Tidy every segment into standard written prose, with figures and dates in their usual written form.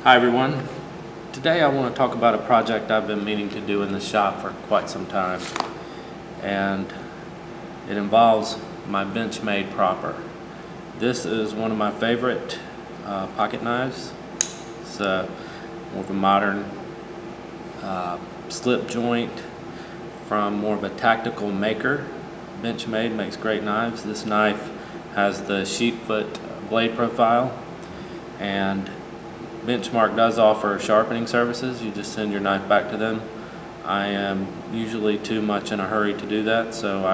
Hi everyone. Today I want to talk about a project I've been meaning to do in the shop for quite some time, and it involves my Benchmade Proper. This is one of my favorite pocket knives. It's more of a modern slip joint from more of a tactical maker. Benchmade makes great knives. This knife has the sheep foot blade profile, and Benchmark does offer sharpening services. You just send your knife back to them. I am usually too much in a hurry to do that, so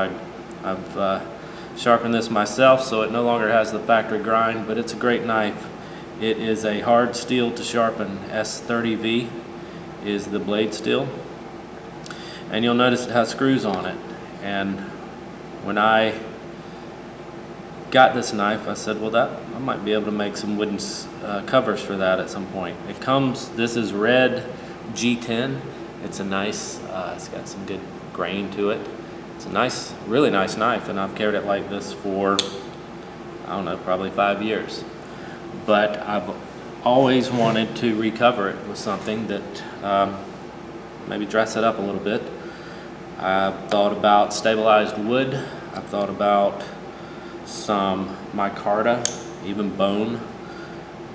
I've sharpened this myself, so it no longer has the factory grind, but it's a great knife. It is a hard steel to sharpen. S30V is the blade steel, and you'll notice it has screws on it. And when I got this knife, I said, well, I might be able to make some wooden covers for that at some point. This is red G10. It's a nice, it's got some good grain to it. It's a nice, really nice knife, and I've carried it like this for, I don't know, probably 5 years. But I've always wanted to recover it with something that maybe dress it up a little bit. I've thought about stabilized wood. I've thought about some G-Carta, even bone,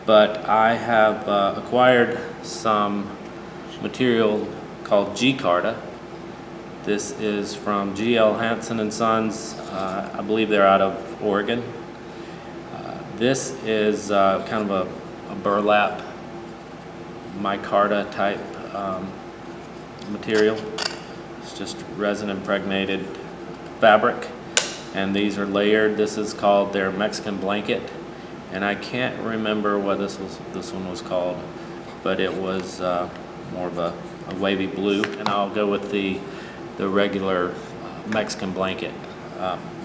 but I have acquired some material called G-Carta. This is from Hansen and Sons. I believe they're out of Oregon. This is kind of a burlap G-Carta type material. It's just resin impregnated fabric, and these are layered. This is called their Mexican blanket, and I can't remember what this one was called, but it was more of a wavy blue, and I'll go with the regular Mexican blanket.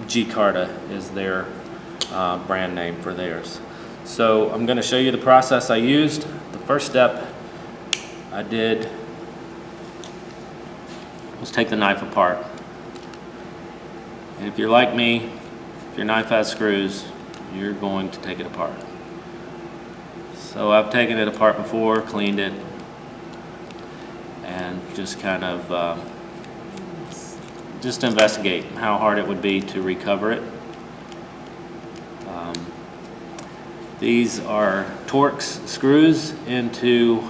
G-Carta is their brand name for theirs. So I'm going to show you the process I used. The first step I did was take the knife apart. And if you're like me, if your knife has screws, you're going to take it apart. So I've taken it apart before, cleaned it, and just kind of just to investigate how hard it would be to recover it. These are Torx screws into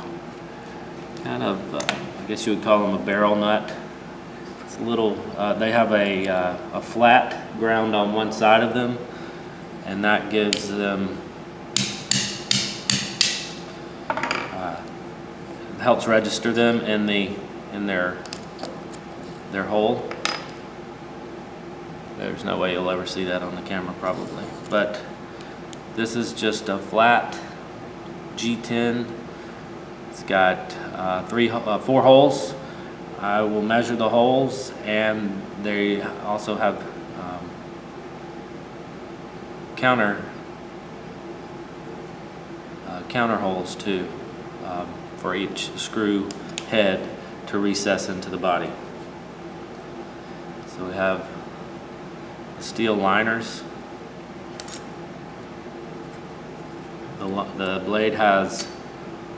kind of, I guess you would call them a barrel nut. It's a little, they have a flat ground on one side of them, and that gives them, helps register them in their hole. There's no way you'll ever see that on the camera probably, but this is just a flat G10. It's got 4 holes. I will measure the holes, and they also have counter holes too, for each screw head to recess into the body. So we have steel liners. The blade has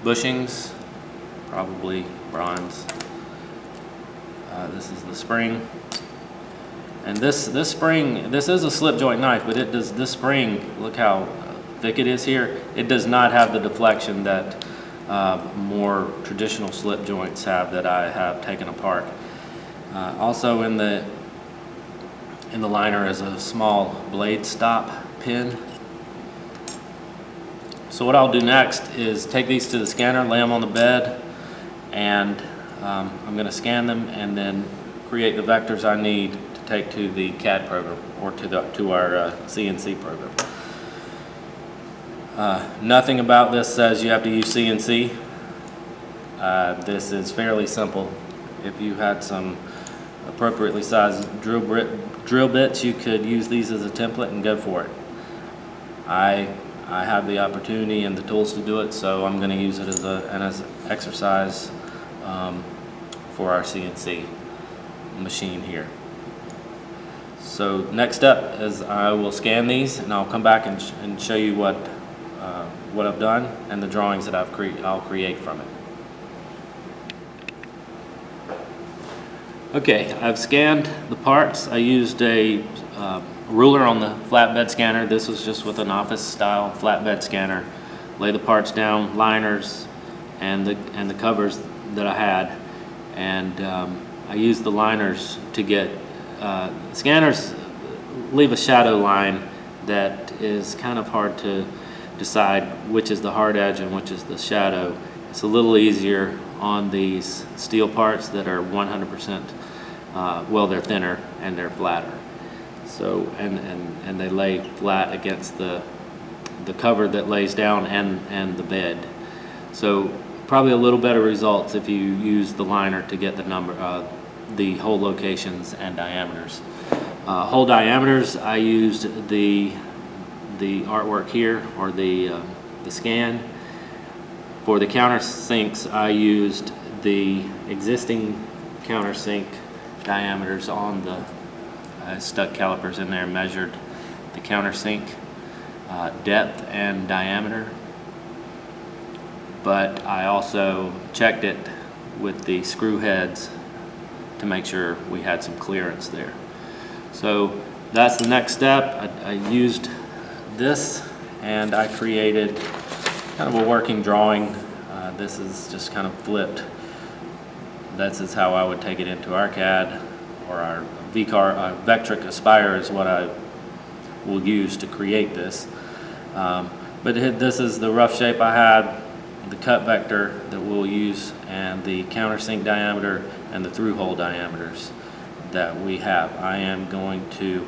bushings, probably bronze. This is the spring, and this spring, this is a slip joint knife, but this spring, look how thick it is here. It does not have the deflection that more traditional slip joints have that I have taken apart. Also in the liner is a small blade stop pin. So what I'll do next is take these to the scanner, lay them on the bed, and I'm going to scan them and then create the vectors I need to take to the CAD program or to our CNC program. Nothing about this says you have to use CNC. This is fairly simple. If you had some appropriately sized drill bits, you could use these as a template and go for it. I have the opportunity and the tools to do it, so I'm going to use it as an exercise for our CNC machine here. So next step is I will scan these, and I'll come back and show you what what I've done and the drawings that I'll create from it. Okay, I've scanned the parts. I used a ruler on the flatbed scanner. This was just with an office style flatbed scanner. Lay the parts down, liners, and the covers that I had, and I used the liners to get scanners leave a shadow line that is kind of hard to decide which is the hard edge and which is the shadow. It's a little easier on these steel parts that are 100%, well, they're thinner and they're flatter. So, and they lay flat against the cover that lays down and the bed. So probably a little better results if you use the liner to get the hole locations and diameters. Hole diameters, I used the artwork here, or the scan. For the countersinks, I used the existing countersink diameters on the stuck calipers in there and measured the countersink depth and diameter. But I also checked it with the screw heads to make sure we had some clearance there. So that's the next step. I used this and I created kind of a working drawing. This is just kind of flipped. This is how I would take it into our CAD, or our Vectric Aspire is what I will use to create this. But this is the rough shape I had, the cut vector that we'll use, and the countersink diameter and the through hole diameters that we have. I am going to,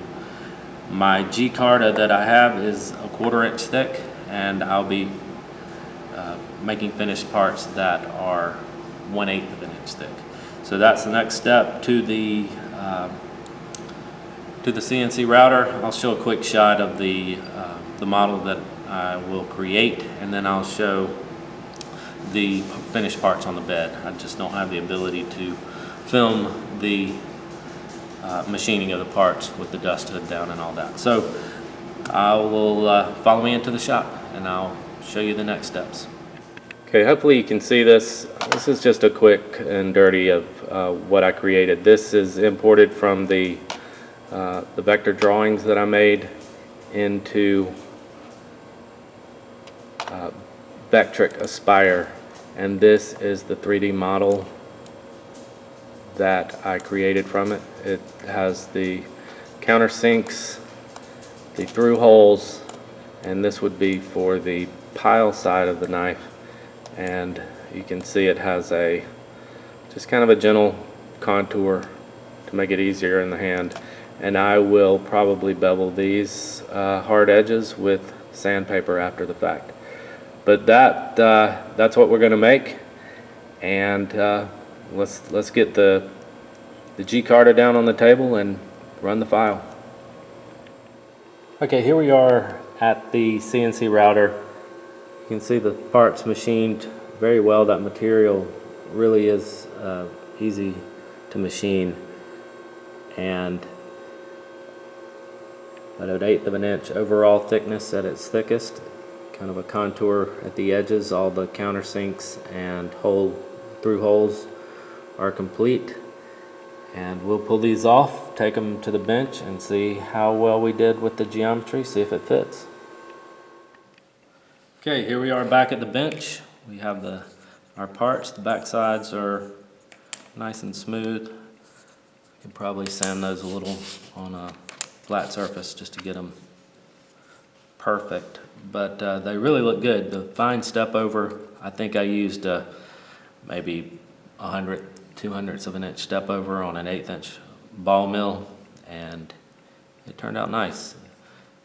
my G-Carta that I have is a 1/4 inch thick, and I'll be making finished parts that are 1/8 of an inch thick. So that's the next step to the CNC router. I'll show a quick shot of the model that I will create, and then I'll show the finished parts on the bed. I just don't have the ability to film the machining of the parts with the dust hood down and all that. So I will follow me into the shop and I'll show you the next steps. Okay, hopefully you can see this. This is just a quick and dirty of what I created. This is imported from the vector drawings that I made into Vectric Aspire, and this is the 3D model that I created from it. It has the countersinks, the through holes, and this would be for the pile side of the knife. And you can see it has a just kind of a gentle contour to make it easier in the hand. And I will probably bevel these hard edges with sandpaper after the fact. But that's what we're going to make. And let's get the G-Carta down on the table and run the file. Okay, here we are at the CNC router. You can see the parts machined very well. That material really is easy to machine, and about an 1/8 of an inch overall thickness at its thickest. Kind of a contour at the edges. All the countersinks and through holes are complete, and we'll pull these off, take them to the bench, and see how well we did with the geometry, see if it fits. Okay, here we are back at the bench. We have our parts. The back sides are nice and smooth. You can probably sand those a little on a flat surface just to get them perfect, but they really look good. The fine step over, I think I used maybe 2/100ths of an inch step over on an 1/8 inch ball mill, and it turned out nice.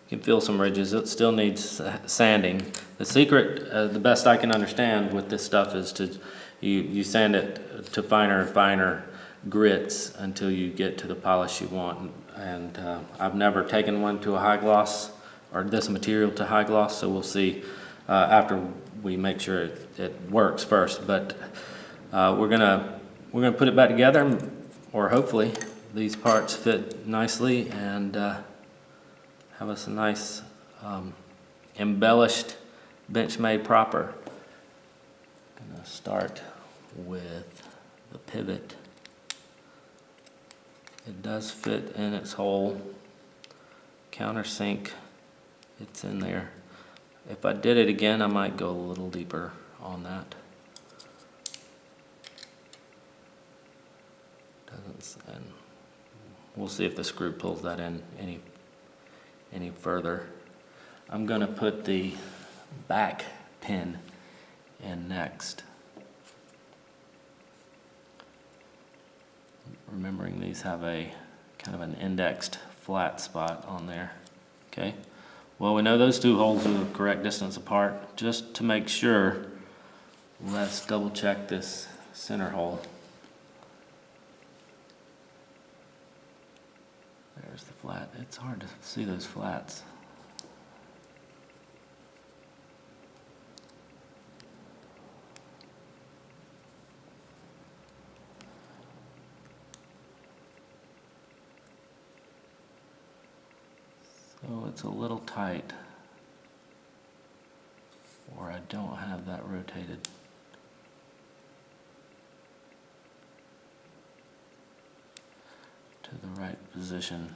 You can feel some ridges. It still needs sanding. The secret, the best I can understand with this stuff, is you sand it to finer and finer grits until you get to the polish you want. And I've never taken one to a high gloss, or this material to high gloss, so we'll see after we make sure it works first. But we're gonna put it back together, or hopefully these parts fit nicely and have us a nice embellished Benchmade Proper. I'm gonna start with the pivot. It does fit in its hole. Countersink, it's in there. If I did it again, I might go a little deeper on that. And we'll see if the screw pulls that in any further. I'm gonna put the back pin in next. Remembering these have a kind of an indexed flat spot on there. Okay, well, we know those two holes are the correct distance apart. Just to make sure, let's double check this center hole. There's the flat. It's hard to see those flats. So it's a little tight, or I don't have that rotated. To the right position.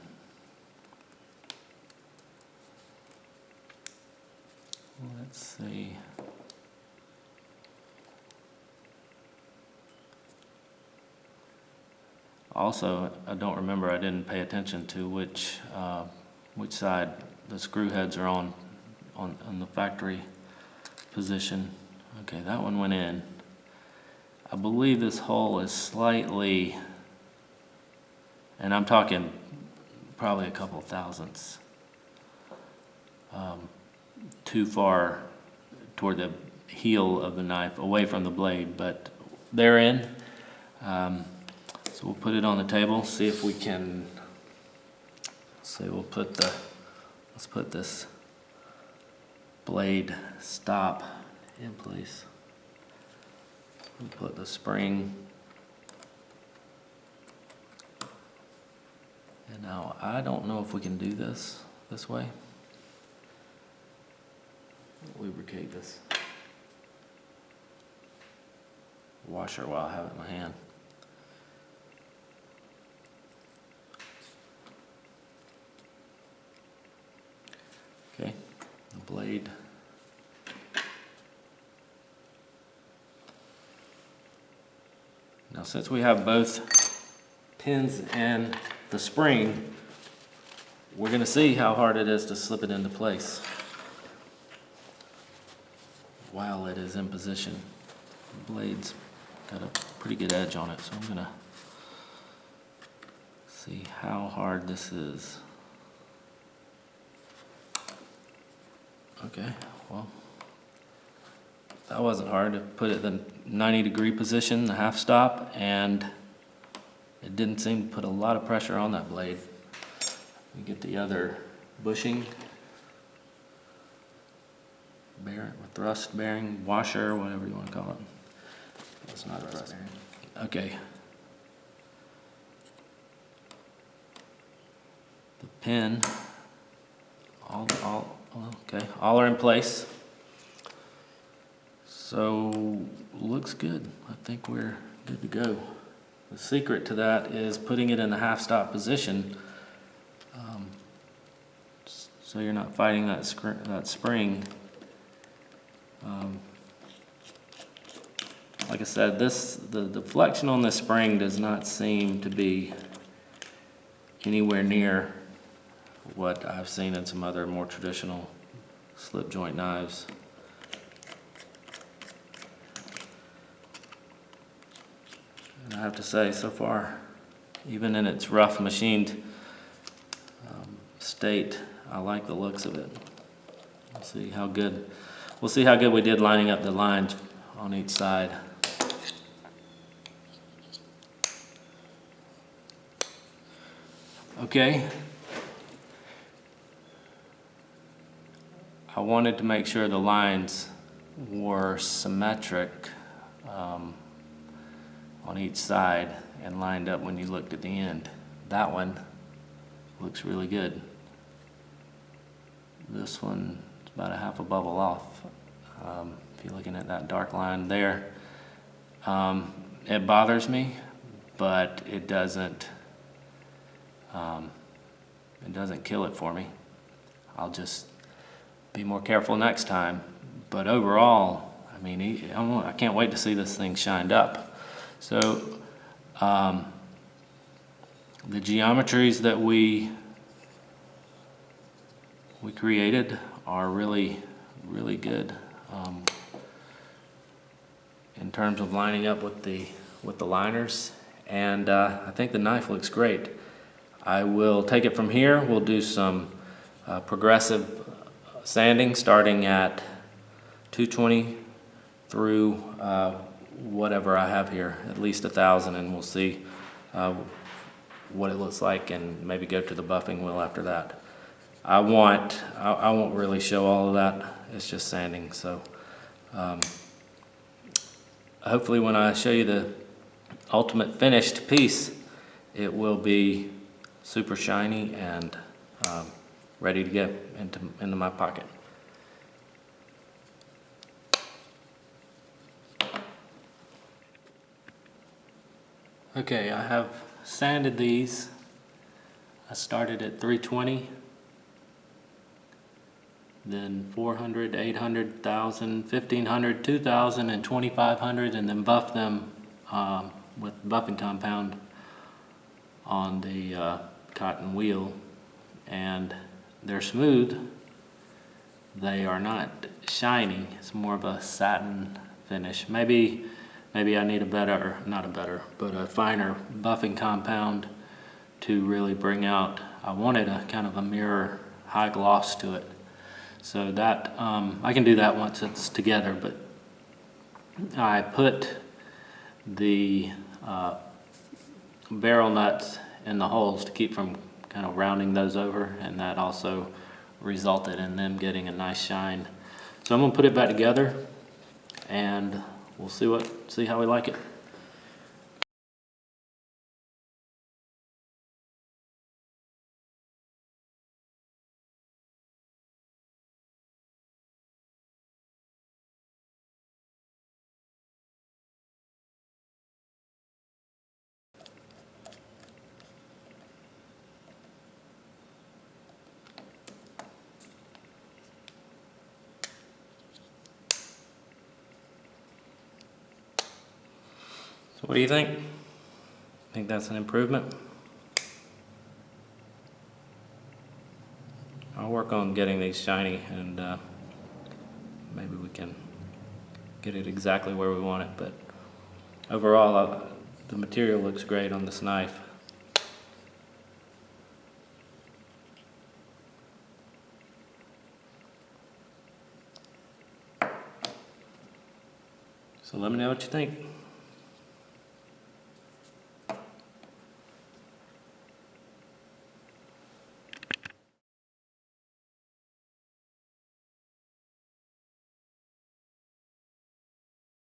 Let's see. Also, I don't remember, I didn't pay attention to which side the screw heads are on the factory position. Okay, that one went in. I believe this hole is slightly, and I'm talking probably a couple thousandths, too far toward the heel of the knife, away from the blade, but they're in. So we'll put it on the table, see if we can, let's put this blade stop in place. We'll put the spring. And now, I don't know if we can do this way. Lubricate this washer while I have it in my hand. Okay, the blade. Now, since we have both pins and the spring, we're going to see how hard it is to slip it into place while it is in position. The blade's got a pretty good edge on it, so I'm going to see how hard this is. Okay, well, that wasn't hard. To put it in the 90-degree position, the half stop, and it didn't seem to put a lot of pressure on that blade. We get the other bushing, thrust bearing, washer, whatever you want to call it. It's not a thrust bearing. Okay. The pin, all are in place. So, looks good. I think we're good to go. The secret to that is putting it in the half stop position, so you're not fighting that spring. Like I said, the deflection on this spring does not seem to be anywhere near what I've seen in some other more traditional slip joint knives. And I have to say, so far, even in its rough machined state, I like the looks of it. We'll see how good we did lining up the lines on each side. Okay. I wanted to make sure the lines were symmetric on each side and lined up when you looked at the end. That one looks really good. This one is about a half a bubble off. If you're looking at that dark line there, it bothers me, but it doesn't kill it for me. I'll just be more careful next time. But overall, I mean, I can't wait to see this thing shined up. So the geometries that we created are really good in terms of lining up with the liners, and I think the knife looks great. I will take it from here. We'll do some progressive sanding starting at 220 through whatever I have here, at least 1,000, and we'll see what it looks like, and maybe go to the buffing wheel after that. I won't really show all of that. It's just sanding. So hopefully when I show you the ultimate finished piece, it will be super shiny and ready to get into my pocket. Okay, I have sanded these. I started at 320, then 400, 800, 1,000, 1,500, 2,000, and 2,500, and then buffed them with buffing compound on the cotton wheel, and they're smooth. They are not shiny. It's more of a satin finish. Maybe I need a finer buffing compound to really bring out. I wanted a kind of a mirror high gloss to it. So that I can do that once it's together, but I put the barrel nuts in the holes to keep from kind of rounding those over, and that also resulted in them getting a nice shine. So I'm gonna put it back together, and we'll see how we like it. So what do you think? Think that's an improvement? I'll work on getting these shiny, and maybe we can get it exactly where we want it, but overall the material looks great on this knife. So let me know what you think.